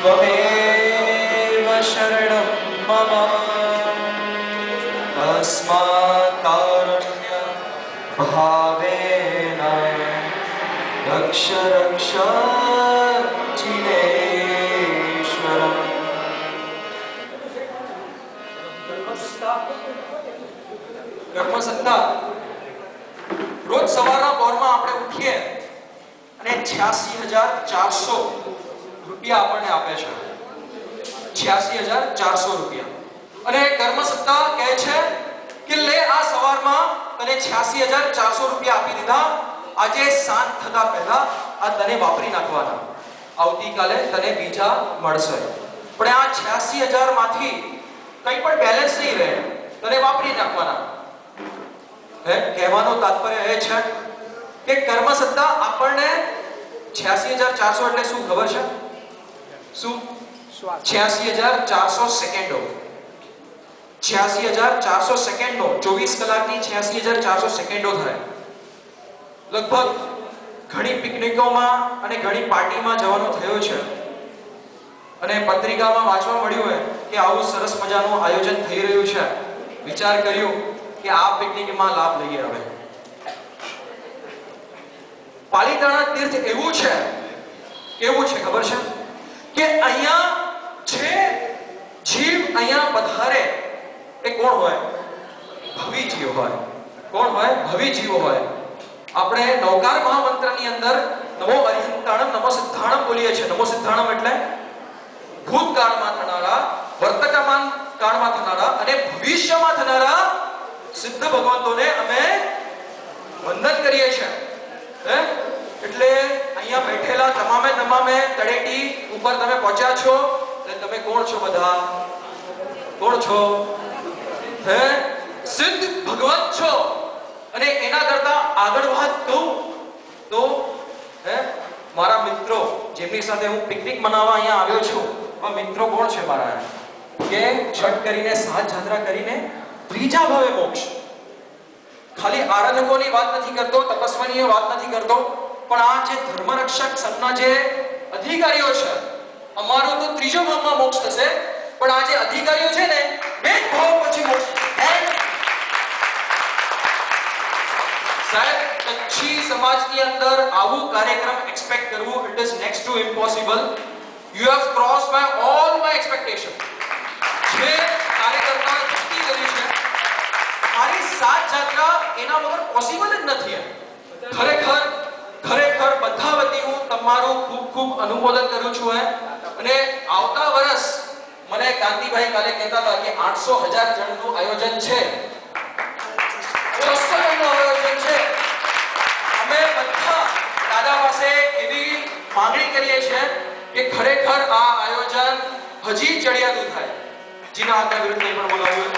त्वमेव शरणं मम अस्मात् कारुण्य भावेन रक्ष रक्ष जिनेश्वरम्। કર્મસત્તા રોજ સવારના પોરમાં આપણે ઉઠીએ અને 86,400 રૂપિયા આપણને આપે છે। 86,400 રૂપિયા અને કર્મસત્તા કહે છે કે લે આ સવારમાં તને 86,400 રૂપિયા આપી દીધા, આજે સાંજ થતા પહેલા આ તને વાપરી નાખવાના, આવતીકાલે તને બીજા મળશે, પણ આ 86,000 માંથી કંઈ પણ બેલેન્સ નહીં રહે, તને વાપરી નાખવાના। કહેવાનો તાત્પર્ય એ છે કે કર્મસત્તા આપણને 86,400 એટલે શું ખબર છે? શું? 86,400 સેકન્ડો, 86,400 સેકન્ડનો 24 કલાકની 86,400 સેકન્ડો થાય। લગભગ ઘણી પિકનિકોમાં અને ઘણી પાર્ટીમાં જવાનો થયો છે અને પત્રિકામાં વાંચવા મળ્યું હોય કે આવું સરસ મજાનું આયોજન થઈ રહ્યું છે, વિચાર કર્યું કે આ પિકનિકમાં લાભ લઈએ। હવે પાલીતાણા તીર્થ એવું છે, કેવું છે ખબર છે કે અહીંયા જે જીવ અહીંયા પધારે એ કોણ હોય? ભવી જીવ હોય। કોણ હોય? ભવી જીવ હોય। આપણે નવકાર મહામંત્રની અંદર નમો અરિહંતાણમ નમો સિદ્ધાણમ બોલીએ છીએ। નમો સિદ્ધાણમ એટલે ભૂતકાળમાં થનારા, વર્તમાન કાળમાં થનારા અને ભવિષ્યમાં થનારા સિદ્ધ ભગવંતોને અમે વંદન કરીએ છીએ। એટલે અહીંયા બેઠેલા તમામે તળેટી ઉપર તમે પહોંચ્યા છો એટલે તમે કોણ છો? બધા કોણ છો? સિદ્ધ ભગવંત છો। અને એના કરતા આગળ વાત કહું તો મારા મિત્રો જેમની સાથે હું પિકનિક મનાવવા અહીંયા આવ્યો છું, આ મિત્રો કોણ છે મારા? કે છઠ કરીને, સાત જાત્રા કરીને ત્રીજા ભાવે મોક્ષ। ખાલી આરાધકોની વાત નથી કરતો, તપસ્વીની વાત નથી કરતો, પણ આ જે ધર્મરક્ષક સંઘના જે અધિકારીઓ છે, અમારો તો ત્રીજો ભાવમાં મોક્ષ થશે, પણ આ જે અધિકારીઓ છે ને બે જ ભાવ પછી મોક્ષ। સાહેબ કચ્છી સમાજની અંદર આવું કાર્યક્રમ એક્સપેક્ટ કરવું, it is next to impossible. You have crossed by all my expectation. જે કાર્યકર્તા ભક્તિ કરી છે, મારી સાત જાત્રા એના વગર પોસિબલ જ નથી। ખરેખર બધા વતી હું તમારું ખૂબ ખૂબ અનુમોદન કરું છું। અને આવતા વર્ષ મને કાંતિભાઈ કાલે કહેતા હતા કે 800,000 જણનું આયોજન છે, 200 જણનું આયોજન છે। અમે બધા દાદા પાસે એવી માંગણી કરીએ છીએ કે ખરેખર આ આયોજન હજી ચડિયાતું થાય। જીના આગળ વિરુદ્ધ પણ બોલાવ્યું